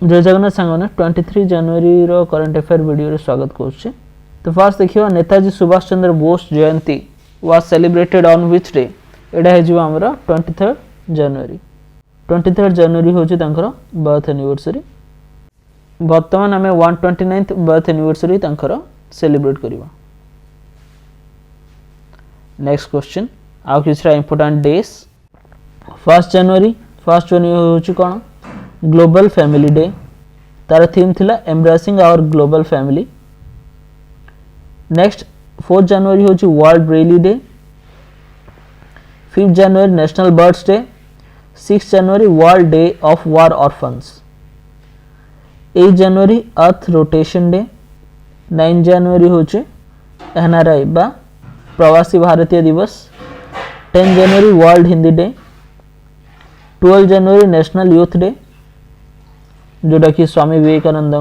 जय जगन्नाथ सांगने 23 जनवरी रो करंट अफेयर वीडियो रे स्वागत करूचे। तो फर्स्ट देखियो नेताजी सुभाष चंद्र बोस जयंती was celebrated on which day. एडा हे जिवो हमरो 23 जनवरी। 23 जनवरी होची तांकर बर्थ एनिवर्सरी। वर्तमान हमें 129th बर्थ एनिवर्सरी तांकर सेलिब्रेट करिवा। नेक्स्ट क्वेश्चन आउ किछरा इंपोर्टेंट डेज। 1 जनवरी होची कोन ग्लोबल फैमिली डे। तार थीम थिला embracing our global family. Next 4 जनवरी होची वर्ल्ड ब्रेली डे। 5 जनवरी नेशनल बर्ड्स डे। 6 जनवरी world day of war orphans. 8 जनवरी अर्थ रोटेशन डे। 9 जनवरी होची एनआरआई बा प्रवासी भारतीय दिवस। 10 जनवरी वर्ल्ड हिंदी डे। 12 जनवरी नेशनल यूथ डे जोटा कि स्वामी विवेकानंद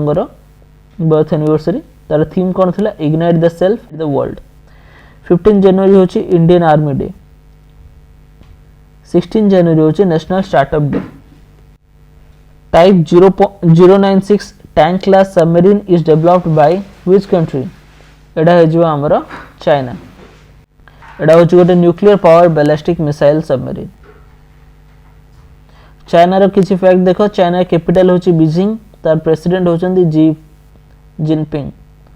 बर्थ एनिवर्सरी। तार थीम कौन थिला ignite the self the world. 15 जनवरी होची इंडियन आर्मी डे। 16 जनवरी होची national startup day. Type 096 tank class submarine is developed by which country. एडा हे जो हमरो चाइना। एडा होची गोटे nuclear power ballistic missile submarine. China रो किछि फैक्ट देखो। चाइना कैपिटल होची बीजिंग। तार प्रेसिडेंट होचंदी जी जिनपिंग।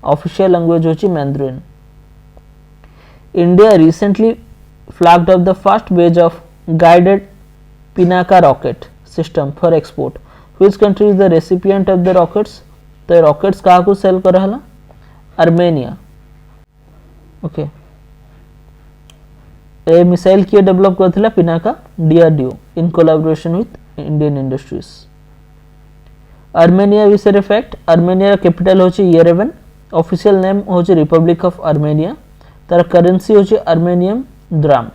ऑफिशियल लैंग्वेज होची Mandarin. India recently flagged off the first batch of guided Pinaka rocket system for export. Which country is the recipient of the rockets. तो rockets काहा को sell करहला Armenia. Okay ए missile किए develop करथिला Pinaka DRDO in collaboration with Indian industries. Armenia विषय fact. Armenia capital होची Yerevan. Official name होची रिपब्लिक ऑफ आर्मेनिया। तार करेंसी होची Armenian dram.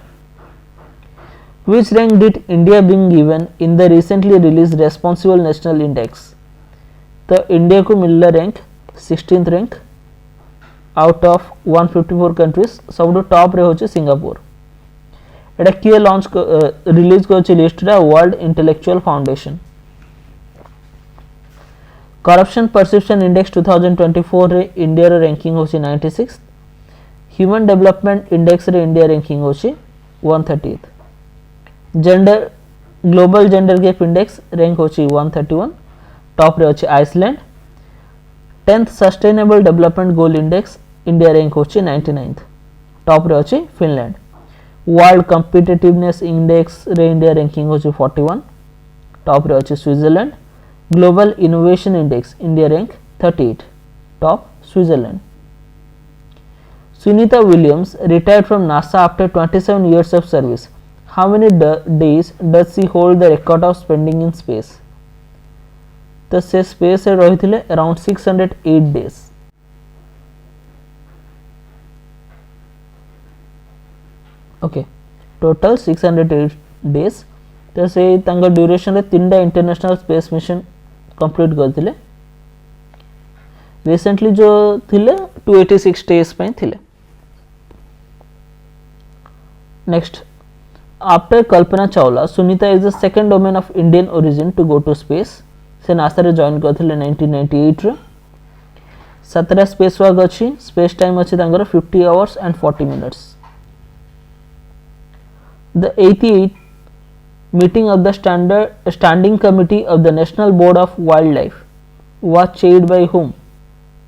Which rank did India being given in the recently released responsible national index. तो India को मिलला rank 16th rank out of 154 countries. सबटो top रे होची सिंगापुर। एटा किए लॉन्च रिलीज करछि लिस्ट रा world intellectual foundation. Corruption perception index 2024 रे इंडिया रो रैंकिंग होछि 96। ह्यूमन डेवलपमेंट इंडेक्स रे इंडिया रैंकिंग होछि 130th। Gender global gender gap index rank होछि 131। टॉप रे होछि Iceland. 10th sustainable development goal index India rank होछि 99th। टॉप रे होछि फिनलैंड। वर्ल्ड कॉम्पिटिटिवनेस इंडेक्स रे इंडिया रैंकिंग होची 41। टॉप रे होची Switzerland. Global innovation index India rank 38। Top Switzerland. Sunita Williams retired from NASA after 27 years of service. How many days does she hold the record of spending in space? तो से space रे रहिथिले around 608 days। Okay total 608 days। तो से तांगा duration रे 3टा international space mission complete करथिले। रिसेंटली जो थिले 286 days पे थिले। Next after Kalpana Chawla Sunita is the second woman of Indian origin to go to space. से नासा रे जॉइन करथिले 1998 रे। 17 स्पेस वर्क अछि। स्पेस टाइम अछि तांगर 50 hours and 40 minutes। The 88th meeting of the Standing Committee of the National Board of Wildlife was chaired by whom?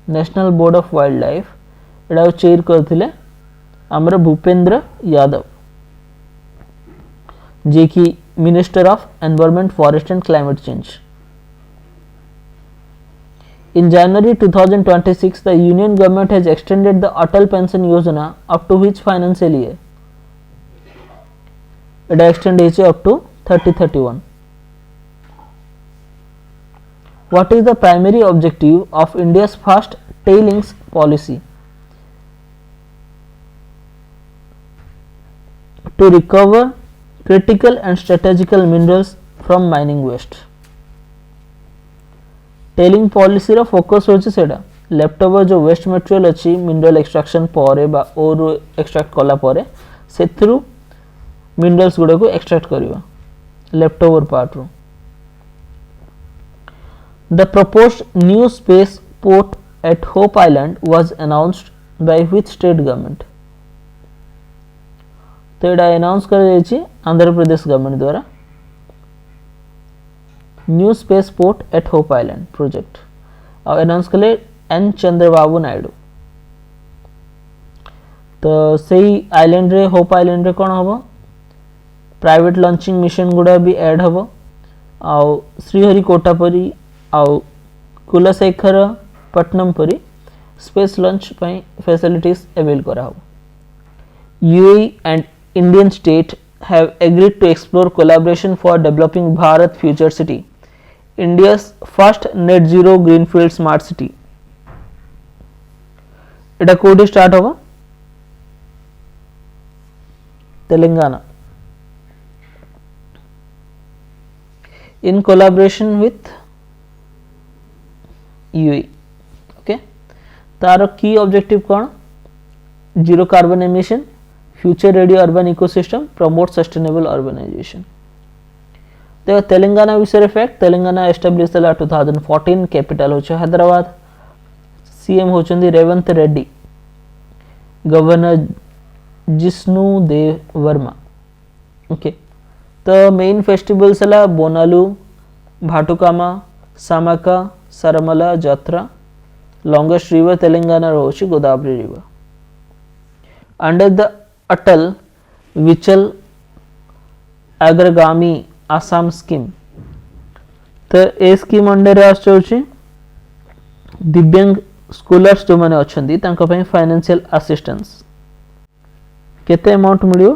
National Board of Wildlife एडा chair करथिले हमर भूपेंद्र यादव जे कि minister of environment forest and climate change. In January 2026 the union government has extended the Atal Pension Yojana up to which financial year? It extend up to 3031. What is the primary objective of India's first tailings policy? To recover critical and strategical minerals from mining waste. Tailing policy रो focus होछि सेडा leftover जो waste material अछि mineral extraction परे बा ओर extract कला परे सेथरु minerals गुडा को एक्सट्रैक्ट करबा लेफ्टओवर पार्ट रो। The proposed new space port at Hope Island was announced by which state government? तो यहाँ अनाउंस कर आंध्र प्रदेश गवर्नमेंट द्वारा new space port at hope island project और अनाउंस कले एन चंद्रबाबू नायडू। तो सही आइलैंड रे होप आइलैंड रे कौन हम प्राइवेट लॉन्चिंग मिशन गुड़ा भी ऐड हम आउ श्रीहरिकोटा परी आउ कुलशेखर पट्टनम परी स्पेस लॉन्च फैसिलिटीज अवेल करा हो। UAE and Indian state have agreed to explore collaboration for developing Bharat Future City, India's first net zero greenfield smart city. इटा कोडी स्टार्ट होगा Telangana in collaboration with UAE. Okay तार की objective कौन zero carbon emission future ready urban ecosystem promote sustainable urbanisation. देखो तेलंगाना विषय fact Telangana establish होला 2014 capital होचे हैदराबाद सीएम होचंदी रेवंत रेड्डी गवर्नर जिष्णु देव वर्मा। ओके तो मेन फेस्टिवल्स होला बोनालू भाटुकामा सामाका सरमला जात्रा लॉन्गेस्ट रिवर तेलंगाना रोची Godavari river under the Atal विचल अग्रगामी आसाम स्कीम। तो ए स्कीम अंडर आछे दिव्यांग स्कॉलर्स जो माने अछंती तांका पई फाइनेंशियल असिस्टेंस केते अमाउंट मिलियो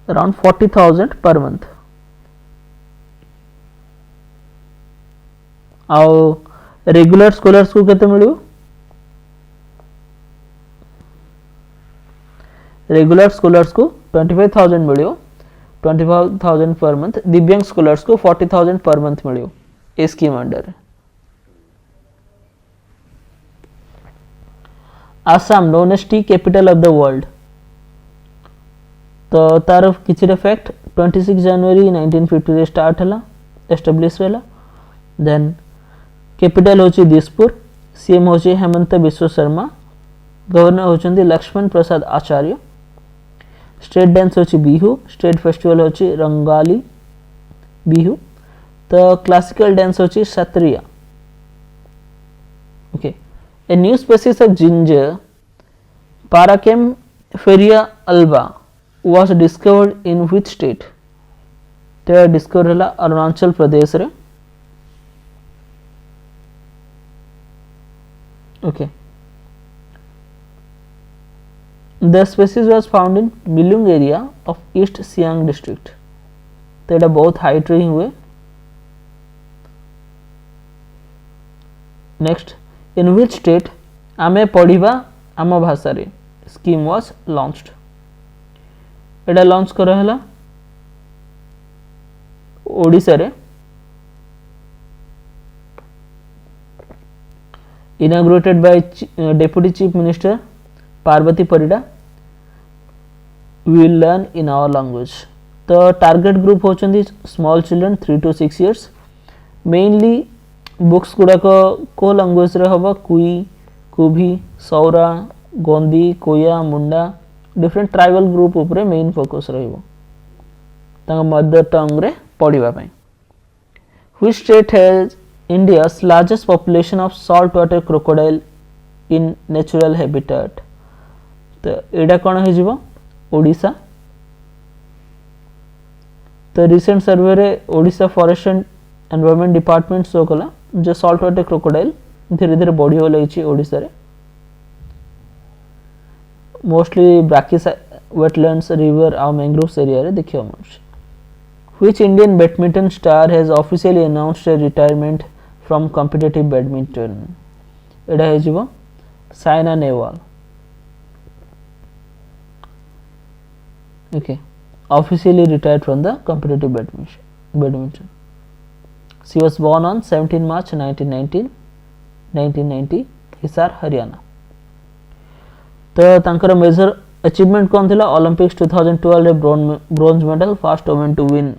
अराउंड 40,000 पर मंथ। आउ रेगुलर स्कॉलर्स को केते मिलियो रेगुलर स्कॉलर्स को 25,000 मिलियो 25,000 पर मंथ। दिव्यांग स्कॉलर्स को 40,000 पर मंथ मिलियो ए scheme under. Assam known as tea capital of the world. तो तार किसी फैक्ट 26 जनवरी 1950 रे स्टार्ट हला एस्टाब्लिश होला। देन कैपिटल होची दिसपुर सीएम होची Hemant Biswa Sharma governor होचंदी Lakshman Prasad Acharya. State dance होची बिहू स्टेट फेस्टिवल होची रंगाली बिहू। तो क्लासिकल डांस होची Sattriya. Okay a new species of ginger पाराकेम फेरिया अल्बा was discovered in which state? तो डिस्कवर होला अरुणाचल प्रदेश रे। Okay The species was found in Milung area of East Siang district. तो एटा बहुत हाइट रही हुए। नेक्स्ट इन which state आमे पढ़िबा आम भाषा रे स्कीम was launched। एटा लॉन्च करा हला ओडिसा रे। Inaugurated by deputy chief minister Parvati Parida. We will learn in our language. तो टारगेट ग्रुप होचंदी small children 3 to 6 years। Mainly books गुड़ा को लैंग्वेज रे हबा Kui Kuvi Saura Gondi Koya Munda different tribal group उपरे मेन फोकस रहिबो तांगा मदर टंग रे पढ़िबा पई। व्हिच स्टेट हैज इंडिया's largest population of saltwater crocodile in natural habitat? तो एडा कौन है जीवो ओडिशा। तो रिसेंट सर्वे रे Odisha forest and environment department show कला जो सॉल्ट वाटर क्रोकोडाइल धीरे धीरे बढ़ी हो लगी ओडिशा रे। मोस्टली ब्राकिस वेटलैंड्स रिवर और मैंग्रोव्स एरिया रे देखियो मनुष्य। Which Indian badminton star has officially announced a retirement from competitive badminton? एडा है जीवो Saina Nehwal. Okay, officially retired from the competitive badminton. She was born on 17 March 1990 Hisar Haryana. तो तांकर मेजर अचीवमेंट कौन थिला ओलंपिक्स 2012 रे bronze medal first women to win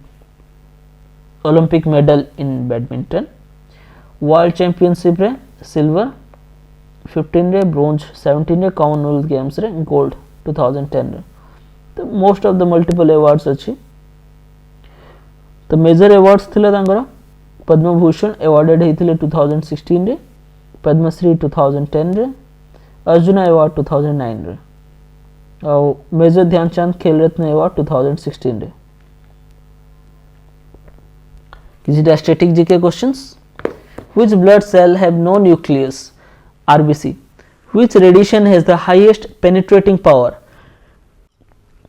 Olympic medal in badminton world championship रे silver 15 रे ब्रोंज 17 रे कॉमनवेल्थ गेम्स रे gold 2010 रे तो most of the multiple awards अच्छी तो मेजर अवार्ड्स थिले तांगर पद्म भूषण अवार्डेड हेतिले 2016 रे पद्मश्री 2010 रे अर्जुन अवार्ड 2009 रे और मेजर ध्यानचंद खेल रत्न अवार्ड 2016 रे किसी static GK questions which blood cell have no nucleus RBC which radiation has the highest penetrating power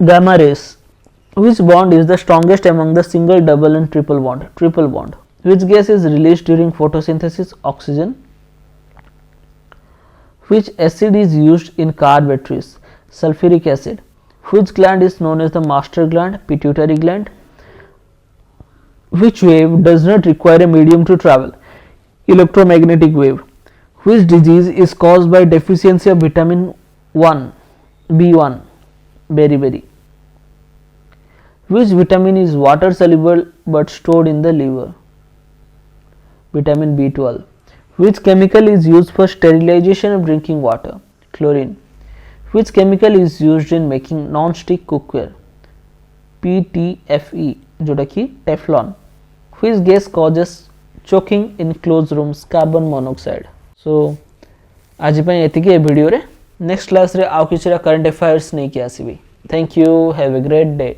gamma rays which bond is the strongest among the single double and triple bond which gas is released during photosynthesis oxygen which acid is used in car batteries sulfuric acid which gland is known as the master gland pituitary gland which wave does not require a medium to travel electromagnetic wave which disease is caused by deficiency of vitamin 1 B1 beriberi which vitamin is water soluble but stored in the liver vitamin B12 which chemical is used for sterilization of drinking water chlorine which chemical is used in making non-stick cookware PTFE जोटा कि Teflon which gas causes choking in closed rooms carbon monoxide so आज पे एतिके video रे next class रे आउ किछरा current affairs नहीं कि आसीबी thank you have a great day.